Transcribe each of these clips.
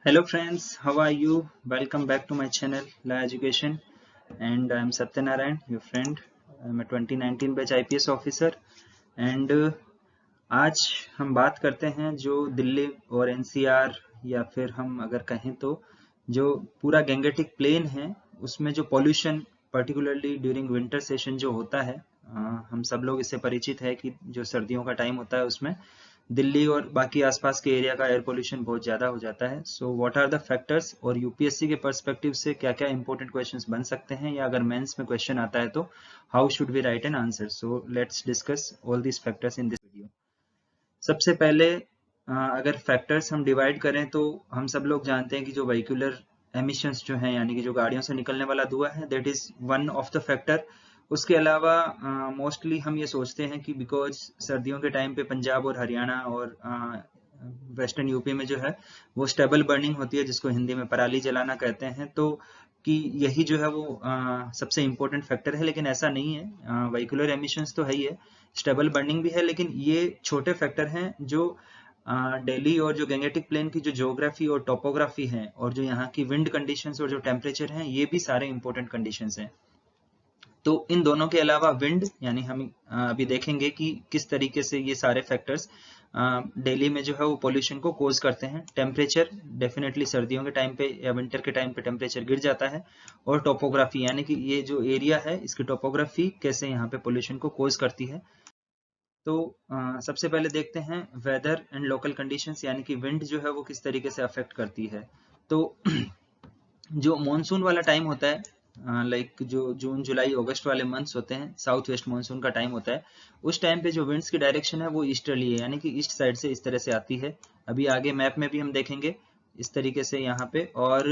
Hello friends, how are you? Welcome back to my channel La Education and I am Satyanarayan, your friend. I'm a 2019 batch IPS officer and आज हम बात करते हैं जो दिल्ली और NCR या फिर हम अगर कहें तो जो पूरा गैंगेटिक प्लेन है उसमें जो pollution particularly during winter session जो होता है हम सब लोग इससे परिचित है कि जो सर्दियों का टाइम होता है उसमें दिल्ली और बाकी आसपास के एरिया का एयर पोल्यूशन बहुत ज़्यादा हो जाता है। So what are the factors और यूपीएससी के पर्सपेक्टिव से क्या क्या इंपॉर्टेंट क्वेश्चंस बन सकते हैं या अगर मेंस में क्वेश्चन आता है तो how should we write an answer. So let's discuss all these factors in this video. सबसे पहले अगर फैक्टर्स हम डिवाइड करें तो हम सब लोग जानते हैं कि जो व्हीकुलर एमिशंस जो हैं यानी कि जो गाड़ियों से निकलने वाला धुआं है that is one of the factor. उसके अलावा मोस्टली हम ये सोचते हैं कि बिकॉज सर्दियों के टाइम पे पंजाब और हरियाणा और वेस्टर्न यूपी में जो है वो स्टेबल बर्निंग होती है जिसको हिंदी में पराली जलाना कहते हैं, तो कि यही जो है वो सबसे इम्पोर्टेंट फैक्टर है, लेकिन ऐसा नहीं है। व्हीकुलर एमिशंस तो है ही है, स्टेबल बर्निंग भी है, लेकिन ये छोटे फैक्टर हैं जो दिल्ली और जो गैंगेटिक प्लेन की जो ज्योग्राफी और टोपोग्राफी है और जो यहाँ की विंड कंडीशंस और जो टेम्परेचर हैं ये भी सारे इंपॉर्टेंट कंडीशंस हैं। तो इन दोनों के अलावा विंड यानी हम अभी देखेंगे कि किस तरीके से ये सारे फैक्टर्स दिल्ली में जो है वो पोल्यूशन को कोज करते हैं। टेम्परेचर डेफिनेटली सर्दियों के टाइम पे या विंटर के टाइम पे टेम्परेचर गिर जाता है, और टोपोग्राफी यानी कि ये जो एरिया है इसकी टोपोग्राफी कैसे यहाँ पे पोल्यूशन को कोज करती है। तो सबसे पहले देखते हैं वेदर एंड लोकल कंडीशंस यानी कि विंड जो है वो किस तरीके से अफेक्ट करती है। तो जो मॉनसून वाला टाइम होता है लाइक जो जून जुलाई अगस्त वाले मंथ्स होते हैं, साउथ वेस्ट मॉनसून का टाइम होता है, उस टाइम पे जो विंड्स की डायरेक्शन है वो ईस्टर्ली है यानी कि ईस्ट साइड से इस तरह से आती है। अभी आगे मैप में भी हम देखेंगे इस तरीके से यहाँ पे, और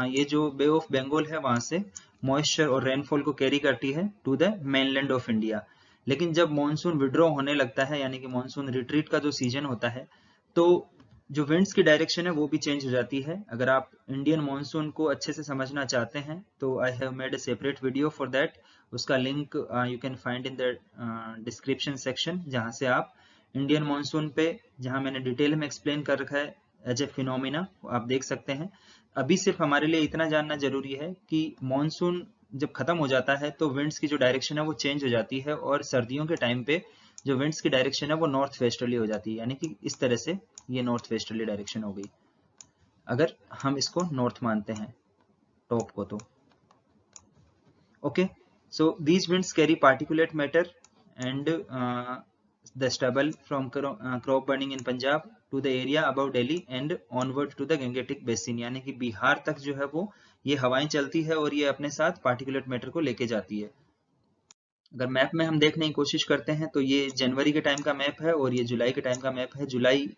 ये जो बे ऑफ बंगाल है वहां से मॉइस्चर और रेनफॉल को कैरी करती है to the mainland of India. लेकिन जब मॉनसून विड्रॉ होने लगता है यानी कि मॉनसून रिट्रीट का जो सीजन होता है, तो जो विंड्स की डायरेक्शन है वो भी चेंज हो जाती है। अगर आप इंडियन मॉनसून को अच्छे से समझना चाहते हैं तो I have made a separate video for that. उसका link you can find in the description section, जहां से आप इंडियन मॉनसून पे, जहां मैंने डिटेल में एक्सप्लेन कर रखा है एज ए फिनोमिना, आप देख सकते हैं। अभी सिर्फ हमारे लिए इतना जानना जरूरी है कि मॉनसून जब खत्म हो जाता है तो विंड्स की जो डायरेक्शन है वो चेंज हो जाती है, और सर्दियों के टाइम पे जो विंड्स की डायरेक्शन है वो नॉर्थ वेस्टर्ली हो जाती है, यानी कि इस तरह से ये नॉर्थ वेस्टर्ली डायरेक्शन हो गई अगर हम इसको नॉर्थ मानते हैं टॉप को तो। Okay, so these winds carry particulate matter and the stubble from crop burning in Punjab to the area about Delhi and onward to the Gangetic basin, यानी कि बिहार तक जो है वो ये हवाएं चलती है और ये अपने साथ पार्टिकुलेट मैटर को लेके जाती है। अगर मैप में हम देखने की कोशिश करते हैं तो ये जनवरी के टाइम का मैप है और ये जुलाई के टाइम का मैप है। जुलाई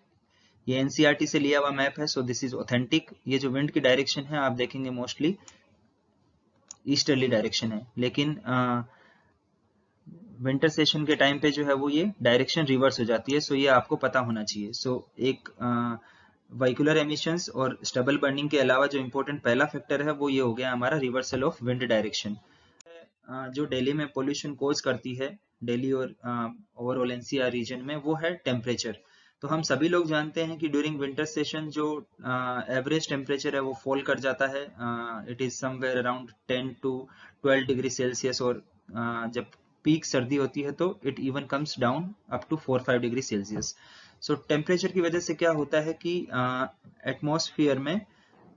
ये एनसीईआरटी से लिया हुआ मैप है, सो दिस इज ऑथेंटिक। ये जो विंड की डायरेक्शन है आप देखेंगे मोस्टली ईस्टर्ली डायरेक्शन है, लेकिन विंटर सेशन के टाइम पे जो है वो ये डायरेक्शन रिवर्स हो जाती है। सो ये आपको पता होना चाहिए। सो एक व्हीकुलर एमिशंस और स्टबल बर्निंग के अलावा जो इम्पोर्टेंट पहला फैक्टर है वो ये हो गया हमारा रिवर्सल ऑफ विंड डायरेक्शन। जो दिल्ली में पोल्यूशन कोज करती है, दिल्ली और ओवरऑल एनसीआर रीजन में, वो है टेम्परेचर। तो हम सभी लोग जानते हैं कि ड्यूरिंग विंटर सेशन जो एवरेज टेम्परेचर है वो फॉल कर जाता है। It is somewhere around 10 to 12 degree Celsius, और जब पीक सर्दी होती है तो it even comes down up to 4-5 degree Celsius. So temperature की वजह से क्या होता है कि एटमॉस्फेयर में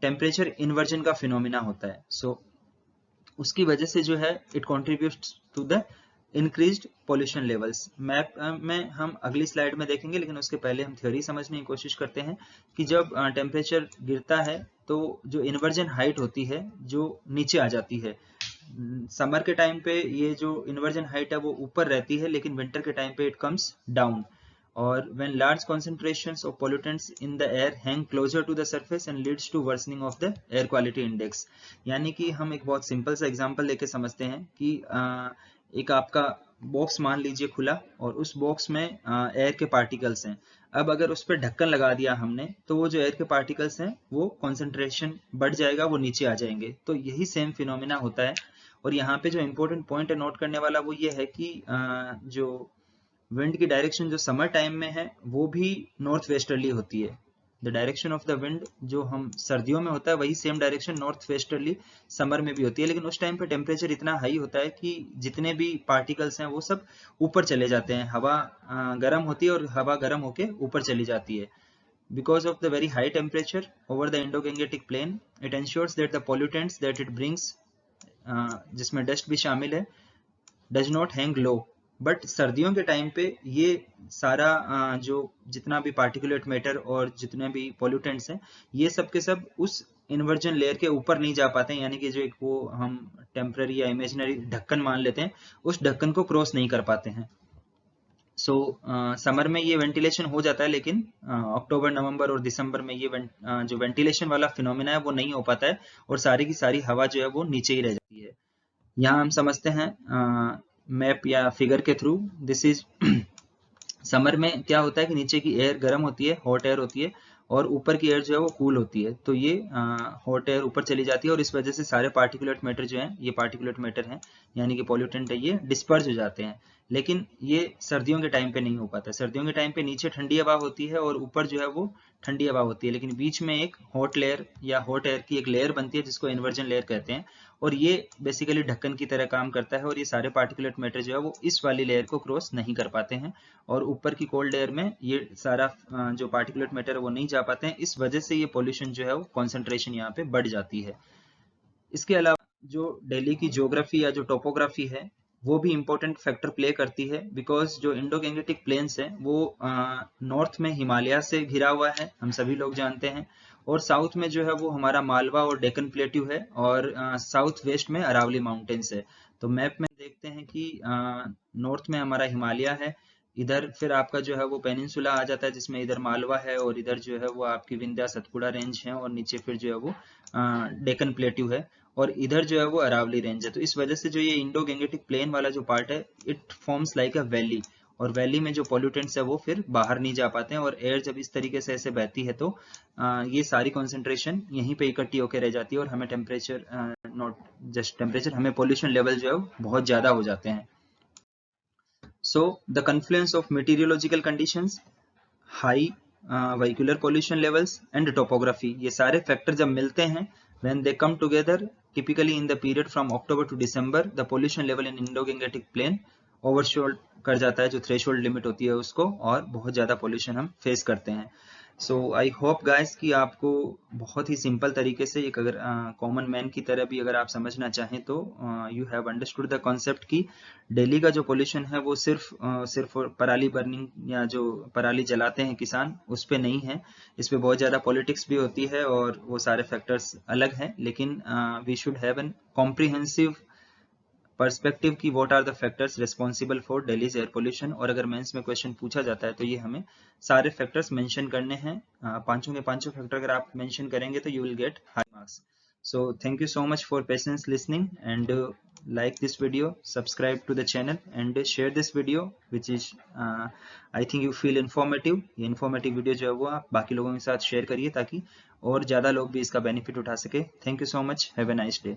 टेम्परेचर इन्वर्जन का फिनोमिना होता है। सो उसकी वजह से जो है it contributes to the increased pollution levels. Map में हम अगली स्लाइड में देखेंगे, लेकिन उसके पहले हम थ्योरी समझने की कोशिश करते हैं कि जब टेम्परेचर गिरता है तो जो इन्वर्जन हाइट होती है जो नीचे आ जाती है। समर के टाइम पे ये जो इन्वर्जन हाइट है वो ऊपर रहती है, लेकिन विंटर के टाइम पे इट कम्स डाउन। और when large concentrations of pollutants in the air hang closer to the surface and leads to worsening of the air quality index। यानी कि हम एक बहुत सिंपल सा एग्जांपल लेके समझते हैं कि एक आपका बॉक्स मान लीजिए खुला, और उस बॉक्स में एयर के पार्टिकल्स हैं। अब अगर उस पर ढक्कन लगा दिया हमने तो वो जो एयर के पार्टिकल्स हैं वो कॉन्सेंट्रेशन बढ़ जाएगा, वो नीचे आ जाएंगे। तो यही सेम फिनोमिना होता है। और यहाँ पे जो इम्पोर्टेंट पॉइंट है नोट करने वाला वो ये है कि जो विंड की डायरेक्शन जो समर टाइम में है वो भी नॉर्थ वेस्टर्ली होती है। The direction of the wind जो हम सर्दियों में होता है वही same direction north westerly summer में भी होती है, लेकिन उस टाइम पे टेम्परेचर इतना हाई होता है कि जितने भी पार्टिकल्स हैं वो सब ऊपर चले जाते हैं, हवा गर्म होती है और हवा गर्म होके ऊपर चली जाती है। Because of the very high temperature over the Indo-Gangetic plain, it ensures that the pollutants that it brings, जिसमें डस्ट भी शामिल है, does not hang low. But सर्दियों के टाइम पे ये सारा जो जितना भी पार्टिकुलेट मैटर और जितने भी पोल्यूटेंट्स हैं ये सब के सब उस इन्वर्जन लेयर के ऊपर नहीं जा पाते हैं, यानी कि जो एक वो हम टेम्पररी या इमेजिनरी ढक्कन मान लेते हैं उस ढक्कन को क्रॉस नहीं कर पाते हैं। सो समर में ये वेंटिलेशन हो जाता है, लेकिन अक्टूबर नवंबर और दिसंबर में ये जो वेंटिलेशन वाला फिनोमिना है वो नहीं हो पाता है और सारी की सारी हवा जो है वो नीचे ही रह जाती है। यहाँ हम समझते हैं मैप या फिगर के थ्रू। दिस इज समर में क्या होता है कि नीचे की एयर गर्म होती है, हॉट एयर होती है, और ऊपर की एयर जो है वो कूल होती है, तो ये हॉट एयर ऊपर चली जाती है और इस वजह से सारे पार्टिकुलेट मैटर जो है, ये पार्टिकुलेट मैटर हैं यानी कि पॉल्यूटेंट है, ये डिस्पर्स हो जाते हैं। लेकिन ये सर्दियों के टाइम पे नहीं हो पाता। सर्दियों के टाइम पे नीचे ठंडी हवा होती है और ऊपर जो है वो ठंडी हवा होती है, लेकिन बीच में एक हॉट लेयर या हॉट एयर की एक लेयर बनती है जिसको इन्वर्जन लेयर कहते हैं, और ये बेसिकली ढक्कन की तरह काम करता है और ये सारे पार्टिकुलेट मैटर जो है वो इस वाली लेयर को क्रॉस नहीं कर पाते हैं और ऊपर की कोल्ड एयर में ये सारा जो पार्टिकुलेट मैटर है वो नहीं जा पाते हैं। इस वजह से ये पोल्यूशन जो है वो कॉन्सेंट्रेशन यहाँ पे बढ़ जाती है। इसके अलावा जो दिल्ली की ज्योग्राफी या जो टोपोग्राफी है वो भी इम्पोर्टेंट फैक्टर प्ले करती है, बिकॉज जो इंडो गैंगेटिक प्लेन्स है वो नॉर्थ में हिमालय से घिरा हुआ है, हम सभी लोग जानते हैं, और साउथ में जो है वो हमारा मालवा और डेक्कन प्लेट्यू है, और साउथ वेस्ट में अरावली माउंटेन्स है। तो मैप में देखते हैं कि नॉर्थ में हमारा हिमालय है, इधर फिर आपका जो है वो पेनिनसुला आ जाता है जिसमें इधर मालवा है, और इधर जो है वो आपकी विंध्या सतपुड़ा रेंज है, और नीचे फिर जो है वो डेक्कन प्लेट्यू है, और इधर जो है वो अरावली रेंज है। तो इस वजह से जो ये इंडो गैंगेटिक प्लेन वाला जो पार्ट है it forms like a valley, और वैली में जो पॉल्यूटेंट्स है वो फिर बाहर नहीं जा पाते हैं, और एयर जब इस तरीके से ऐसे बहती है तो ये सारी कॉन्सेंट्रेशन यहीं पे इकट्ठी होकर रह जाती है और हमें टेम्परेचर नॉट जस्ट टेम्परेचर, हमें पॉल्यूशन लेवल जो है बहुत ज्यादा हो जाते हैं। So the confluence of meteorological conditions, high vehicular pollution levels and topography, ये सारे फैक्टर जब मिलते हैं when they come together typically in the period from October to December, the pollution level in Indo-Gangetic plain overshot कर जाता है जो threshold limit होती है उसको, और बहुत ज़्यादा पोल्यूशन हम फेस करते हैं। सो आई होप गाइस कि आपको बहुत ही सिंपल तरीके से एक अगर कॉमन मैन की तरह भी अगर आप समझना चाहें तो you have understood the concept कि दिल्ली का जो पोल्यूशन है वो सिर्फ पराली बर्निंग या जो पराली जलाते हैं किसान उस पे नहीं है, इस पे बहुत ज़्यादा पॉलिटिक्स भी होती है और वो सारे फैक्टर्स अलग हैं, लेकिन we should have an comprehensive perspective की what are the factors responsible for Delhi's air pollution. और अगर मेंस में क्वेश्चन पूछा जाता है तो ये हमें सारे फैक्टर्स मेंशन करने हैं, पांचों के पांचों फैक्टर अगर आप मेंशन करेंगे तो you will get high marks. So thank you so much for patience listening, and like this video, subscribe to the channel and share this video which is I think you feel informative। ये informative video जो है वो आप बाकी लोगों के साथ share करिए ताकि और ज़्यादा लोग भी इसका बेनिफिट उठा सके। Thank you so much, have a nice day।